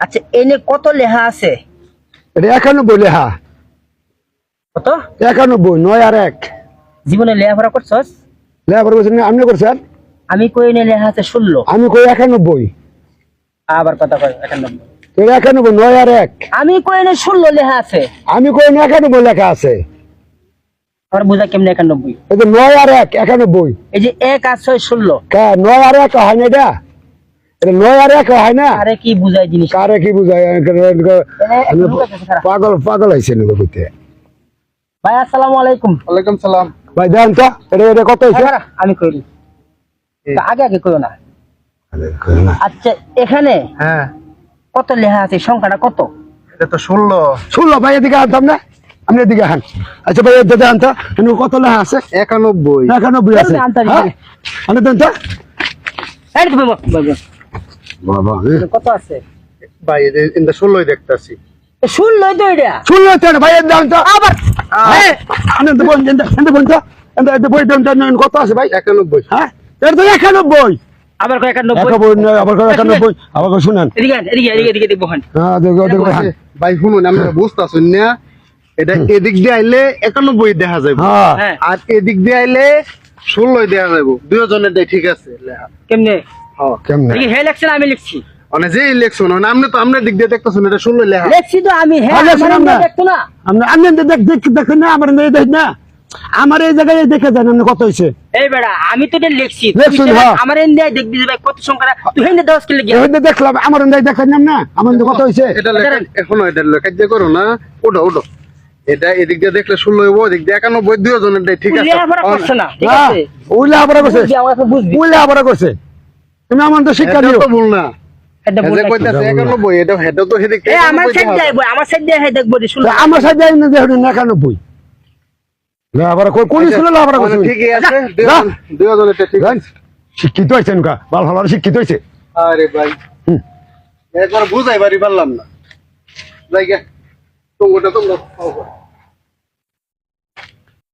আচ্ছা এনে কত লেখা আছে? এটা 91 লেখা। কত? 91 9 আর 1। জীবনে লেখাপড়া করছস? লেখাপড়া করছেন আপনি করছেন? আমি কই নে লেখা আছে 16। আমি কই 91। আবার কথা কই 91। এটা 91 9 আর 1। আমি কই নে 16 লেখা আছে। আমি কই 91 লেখা আছে। আর বুঝা কেমনে 91? এই যে 9 আর 1 91। এই যে 1 আর 6 16। কা 9 আর 1 হয় না এটা? এটা 9 আর 1 হয় না? আরে কি বুঝাই জিনিস? কারে কি বুঝায়? পাগল পাগল হইছে নি কইতে। ভাই আসসালামু আলাইকুম। ওয়ালাইকুম সালাম। ভাই দেন তো এটা কত হইছে? আমি কইলি আগে আগে কইও না। আচ্ছা এখানে হ্যাঁ কত লেখা আছে? সংখ্যাটা কত? এটা তো 16। 16 ভাই এদিকে আনতাম না আপনি এদিকে আন। আচ্ছা ভাই এদিকে আনতো এনে কত লেখা আছে? 91। 91 আছে। আনে দেন তো। এই তো বাবা কত আছে? ভাই এটা 16ই দেখতাছি। 16 তো এটা। 16 তো ভাই দেন তো। আবার আনে তো বল দেন তো বল তো। এন্ড বই দেন কত আছে ভাই? 91। হ্যাঁ এটা তো 91। আবার কয় 91। আবার 91 আবার শুনেন। এদিকে দেখবো হন। হ্যাঁ দেখো ভাই শুনুন আমি বুঝতাছুন না এটা এদিক দিয়ে আইলে 91 দেখা যাবে। হ্যাঁ আর এদিক দিয়ে আইলে 16 দেখা যাবে। দুইজনেরটাই ঠিক আছে লেখা। কেমনে? হ্যাঁ কেমনে? এদিকে হে লেখছেন আমি লিখছি। মানে যে ইলেকশন মানে আপনি তো আমনের দিক দিয়ে দেখতাছুন এটা 16 লেখা। লেখছি তো আমি হে দেখতো না। আপনি দেখেন না আমার দেখ না আমার এই জায়গায় দেখে যান আপনি কত হইছে। এই বেড়া আমি তো এটা লিখছি। লিখছেন, হ্যাঁ। আমার এন্ডাই দেখবি যে ভাই কত সংখ্যা তুই হেন্দে 10 কে লিখি। এই দেখলাম আমার দেখেন না আমার কত হইছে। এটা লেখা এখনো এটা লেখা যে করো না ওটা ওটা এটা এদিক দিয়ে দেখলে 16 হইব এদিক দিয়ে 91 দুইজনেরটাই ঠিক আছে। লেখাপড়া করছ না ঠিক হ্যাঁ আছে? ওইলা আবার করছে বুঝবি আমাকে বুঝবি। ওইলা আবার করছে তুমি আমার তো শিক্ষা এটা দিও। তো ভুল না। এটা যে বল। কইতাছে 91 এটা হেড তো হেদিক এ আমার সাইড দিয়ে বই আমার সাইড দিয়ে হে দেখবো রে 16। আমার সাথে যাই না দেখুন 91 আবার কোন ছিল আবার করছে ঠিকই আছে দুইজনেরটা ঠিক আছে। শিক্ষিত হইছেন কা ভালো ভালো শিক্ষিত হইছে। আরে ভাই একবার বুঝাই পারি পারলাম না জায়গা তোমরা